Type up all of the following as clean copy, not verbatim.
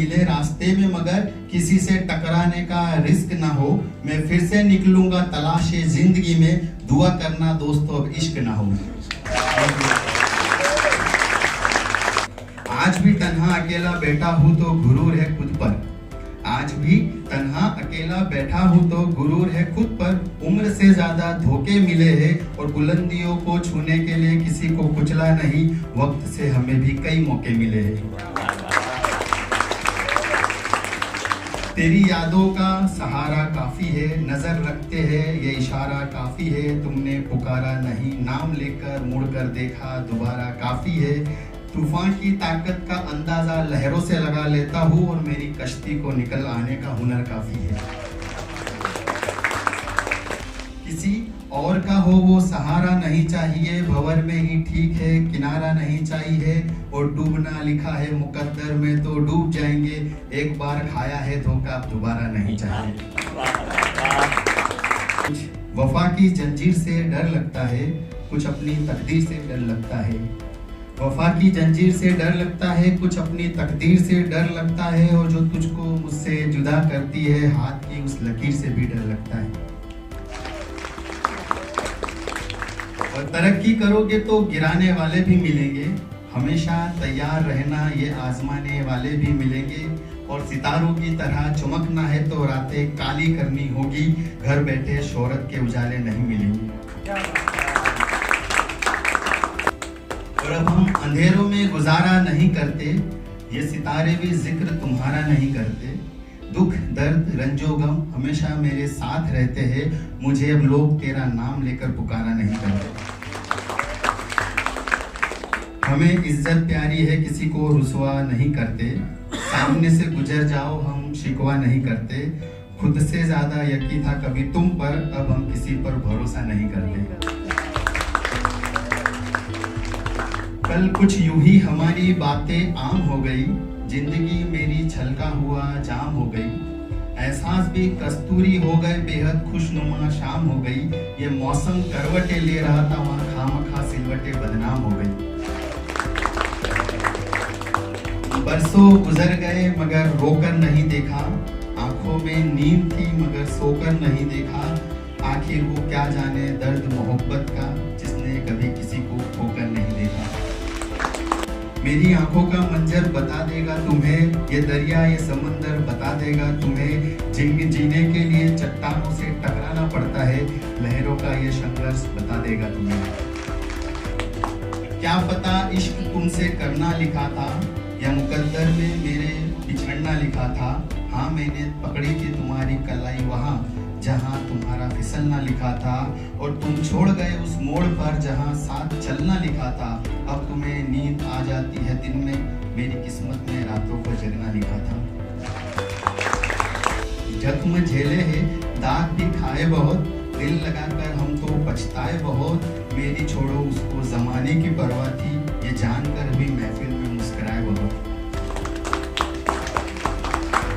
मिले रास्ते में मगर किसी से टकराने का रिस्क ना हो, मैं फिर से निकलूंगा तलाशे जिंदगी में, दुआ करना दोस्तों अब इश्क ना हो। आज भी तन्हा अकेला बैठा हूँ तो गुरूर है खुद पर, आज भी तन्हा अकेला बैठा हूँ तो गुरूर है खुद पर। उम्र से ज्यादा धोखे मिले हैं और बुलंदियों को छूने के लिए किसी को कुचला नहीं, वक्त से हमें भी कई मौके मिले हैं। तेरी यादों का सहारा काफी है, नजर रखते हैं ये इशारा काफी है, तुमने पुकारा नहीं नाम लेकर मुड़कर देखा दोबारा काफी है। तूफान की ताकत का अंदाजा लहरों से लगा लेता हूँ और मेरी कश्ती को निकल आने का हुनर काफी है। किसी और का हो वो सहारा नहीं चाहिए, भंवर में ही ठीक है किनारा नहीं चाहिए, और डूबना लिखा है मुकद्दर में तो डूब जाएंगे, एक बार खाया है धोखा अब दोबारा नहीं चाहिए। कुछ वफा की जंजीर से डर लगता है, कुछ अपनी तकदीर से डर लगता है। वफा की जंजीर से डर लगता है, कुछ अपनी तकदीर से डर लगता है, और जो तुझको मुझसे जुदा करती है हाथ की उस लकीर से भी डर लगता है। और तरक्की करोगे तो गिराने वाले भी मिलेंगे, हमेशा तैयार रहना ये आजमाने वाले भी मिलेंगे, और सितारों की तरह चमकना है तो रातें काली करनी होगी, घर बैठे शोहरत के उजाले नहीं मिलेंगे। और अब हम अंधेरों में गुजारा नहीं करते, ये सितारे भी जिक्र तुम्हारा नहीं करते, दुख दर्द रंजो गम हमेशा मेरे साथ रहते हैं, मुझे अब लोग तेरा नाम लेकर पुकारा नहीं करते। हमें इज्जत प्यारी है किसी को रुसवा नहीं करते, सामने से गुजर जाओ हम शिकवा नहीं करते, खुद से ज्यादा यकीन था कभी तुम पर, अब हम किसी पर भरोसा नहीं करते। कल कुछ यूं ही हमारी बातें आम हो गई, जिंदगी मेरी छलका हुआ जाम हो गई, एहसास भी कस्तूरी हो गए बेहद खुशनुमा शाम हो गई, ये मौसम करवटे ले रहा था वहाँ खामखा सिलवटे बदनाम हो गई। बरसों गुजर गए मगर रोकर नहीं देखा, आंखों में नींद थी मगर सोकर नहीं देखा, आखिर वो क्या जाने दर्द मोहब्बत का जिसने कभी किसी को खोकर नहीं देखा। मेरी आंखों का मंजर बता देगा तुम्हें, ये दरिया ये समंदर बता देगा तुम्हें, जिंदगी जीने के लिए चट्टानों से टकराना पड़ता है, लहरों का ये संघर्ष बता देगा तुम्हें। क्या पता इश्क तुमसे करना लिखा था, या मुकद्दर में मेरे बिछड़ना लिखा था, हाँ मैंने पकड़ी थी तुम्हारी कलाई वहाँ जहाँ तुम्हारा फिसलना लिखा था, और तुम छोड़ गए उस मोड़ पर जहाँ साथ चलना लिखा था, अब तुम्हें नींद आ जाती है दिन में, मेरी किस्मत में रातों को जगना लिखा था। जख्म झेले हैं दाग भी खाए बहुत, दिल लगाकर हम तो पछताए बहुत, मेरी छोड़ो उसको जमाने की परवाह थी, ये जानकर भी महफिल में मुस्कुराए बहुत।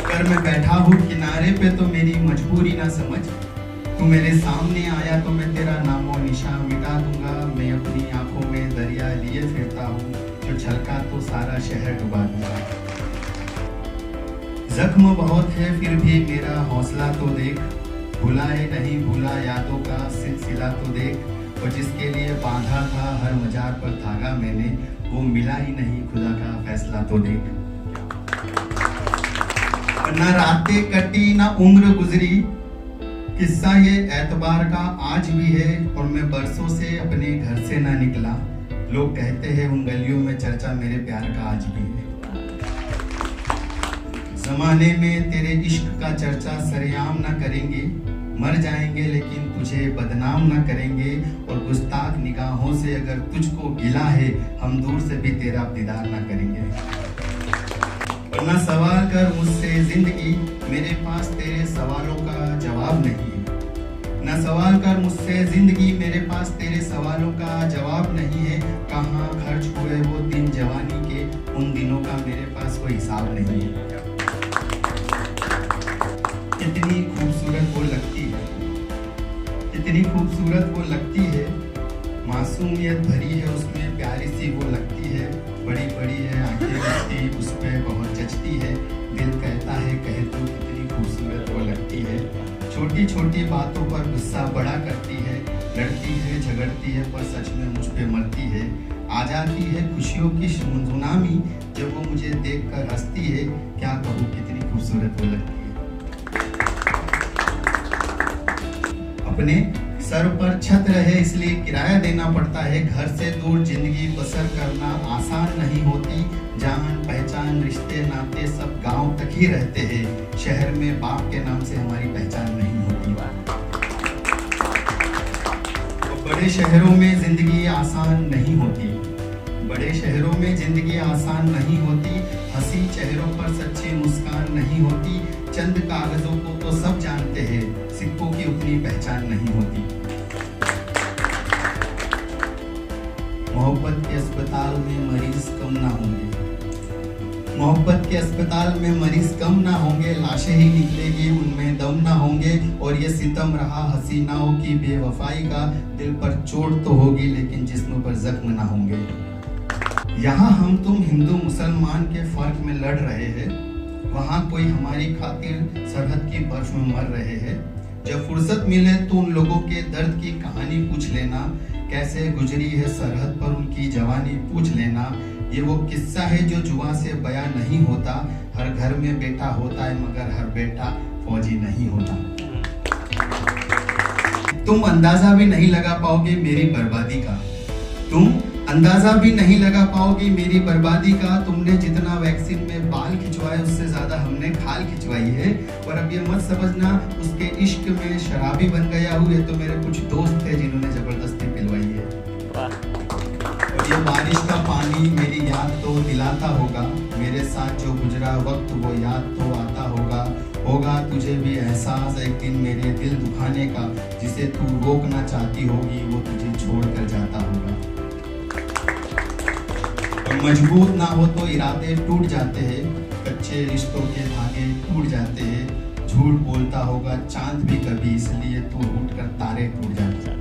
अगर मैं बैठा हूँ किनारे पे तो मेरी मजबूरी ना समझ, तू मेरे सामने आया तो मैं तेरा नामो निशान मिटा दूंगा, मैं अपनी आंखों में दरिया लिए फिरता हूँ, जो छलका तो सारा शहर डुबा दूंगा। जख्म बहुत है फिर भी मेरा हौसला तो देख, भुलाए नहीं भूला यादों का सिलसिला तो देख, और जिसके लिए बांधा था हर मजार पर धागा मैंने, वो मिला ही नहीं खुदा का फैसला तो देख। ना रातें कटी ना उम्र गुजरी, किस्सा ये एतबार का आज भी है, और मैं बरसों से अपने घर से ना निकला, लोग कहते हैं उन गलियों में चर्चा मेरे प्यार का आज भी है। जमाने में तेरे इश्क का चर्चा सरेआम ना करेंगे, मर जाएंगे लेकिन तुझे बदनाम ना करेंगे, और गुस्ताख निगाहों से अगर तुझको गिला है हम दूर से भी तेरा दीदार ना करेंगे। ना सवाल कर मुझसे जिंदगी, मेरे पास तेरे सवालों का जवाब नहीं है, ना सवाल कर मुझसे जिंदगी, मेरे पास तेरे सवालों का जवाब नहीं है, कहाँ खर्च हुए वो दिन जवानी के, उन दिनों का मेरे पास कोई हिसाब नहीं है। कितनी खूबसूरत वो लगती है, कितनी खूबसूरत वो लगती है, मासूमियत भरी है उसमें प्यारी सी वो लगती है, बड़ी बड़ी है आंखें उसकी भी उस पे बहुत जचती है। दिल कहता है कहे तो कितनी खूबसूरत वो लगती है। छोटी छोटी बातों पर गुस्सा बड़ा करती है, लड़ती है झगड़ती है पर सच में मुझ पे मरती है। आ जाती है खुशियों की सुनामी, जब वो मुझे देखकर हंसती है, क्या कहूँ कितनी खूबसूरत वो लगती है। अपने सर पर छत रहे इसलिए किराया देना पड़ता है। घर से दूर जिंदगी बसर करना आसान नहीं होती। जान पहचान रिश्ते नाते सब गांव तक ही रहते हैं। शहर में बाप के नाम से हमारी पहचान नहीं होती। तो बड़े शहरों में जिंदगी आसान नहीं होती। बड़े शहरों में जिंदगी आसान नहीं होती। हंसी चेहरों पर सच्ची मुस्कान नहीं होती। चंद कागजों को तो सब जानते हैं, सिक्कों की उतनी पहचान नहीं होती। मोहब्बत के अस्पताल में मरीज कम ना होंगे। मोहब्बत के अस्पताल में मरीज कम ना होंगे। लाशें ही निकलेगी उनमें दम ना होंगे। और ये सितम रहा हसीनाओं की बेवफाई का। दिल पर चोट तो होगी लेकिन जिस्म पर जख्म ना होंगे। यहाँ हम तुम हिंदू मुसलमान के फर्क में लड़ रहे हैं, वहाँ कोई हमारी खातिर सरहद की बर्फ में मर रहे हैं। जब फुर्सत मिले तो उन लोगों के दर्द की कहानी पूछ लेना, कैसे गुजरी है सरहद पर उनकी जवानी पूछ लेना। ये वो किस्सा है जो जुबान से बयां नहीं होता। हर घर में बेटा होता है मगर हर बेटा फौजी नहीं होता। तुम अंदाजा भी नहीं लगा पाओगे मेरी बर्बादी का। तुम अंदाजा भी नहीं लगा पाओगी मेरी बर्बादी का। तुमने जितना वैक्सीन में बाल खिंचवाए उससे ज्यादा हमने खाल खिंचवाई है। और अब ये मत समझना उसके इश्क में शराबी बन गया हूँ। ये तो मेरे कुछ दोस्त थे जिन्होंने जबरदस्ती पिलवाई है। और ये बारिश का पानी मेरी याद तो दिलाता होगा। मेरे साथ जो गुजरा वक्त वो याद तो आता होगा। होगा तुझे भी एहसास एक दिन मेरे दिल दुखाने का। जिसे तू रोकना चाहती होगी वो तुझे छोड़ कर जाता होगा। मजबूत ना हो तो इरादे टूट जाते हैं। कच्चे रिश्तों के धागे टूट जाते हैं। झूठ बोलता होगा चांद भी कभी, इसलिए तो रूठ कर तारे टूट जाते हैं।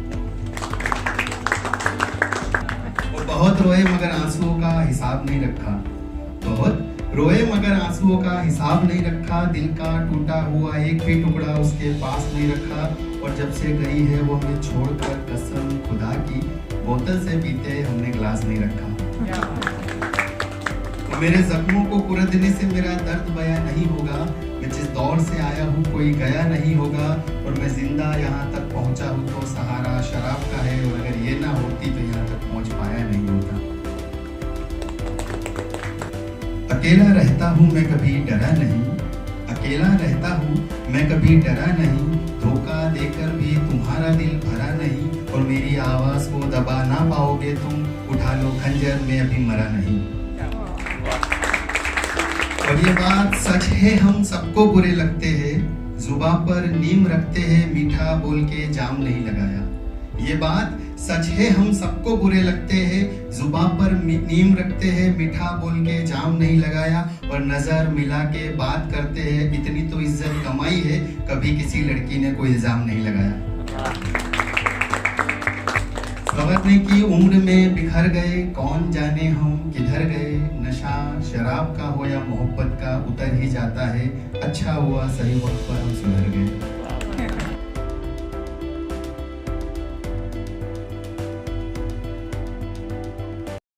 वो बहुत रोए मगर आंसुओं का हिसाब नहीं रखा। बहुत रोए मगर आंसुओं का हिसाब नहीं रखा। दिल का टूटा हुआ एक भी टुकड़ा उसके पास नहीं रखा। और जब से गई है वो हमें छोड़कर, कसम खुदा की बोतल से पीते हमने गिलास नहीं रखा। मेरे जख्मों को कुरदने से मेरा दर्द बयां नहीं होगा। मैं जिस दौर से आया हूँ कोई गया नहीं होगा। और मैं जिंदा यहाँ तक पहुँचा हूँ तो सहारा शराब का है। और अगर ये ना होती तो यहाँ तक पहुँच पाया नहीं होता। अकेला रहता हूँ मैं कभी डरा नहीं। अकेला रहता हूँ मैं कभी डरा नहीं। धोखा देकर भी तुम्हारा दिल भरा नहीं। और मेरी आवाज को दबा ना पाओगे तुम। उठा लो खंजर मैं अभी मरा नहीं। और ये बात सच है हम सबको बुरे लगते हैं। जुबान पर नीम रखते हैं मीठा बोल के जाम नहीं लगाया। ये बात सच है हम सबको बुरे लगते हैं। जुबान पर नीम रखते हैं मीठा बोल के जाम नहीं लगाया। और नजर मिला के बात करते हैं इतनी तो इज्जत कमाई है। कभी किसी लड़की ने कोई इल्जाम नहीं लगाया। संवरने की उम्र में बिखर गए, कौन जाने हम किधर गए। नशा शराब का हो या मोहब्बत का उतर ही जाता है। अच्छा हुआ सही वक्त पर हम सुधर गए।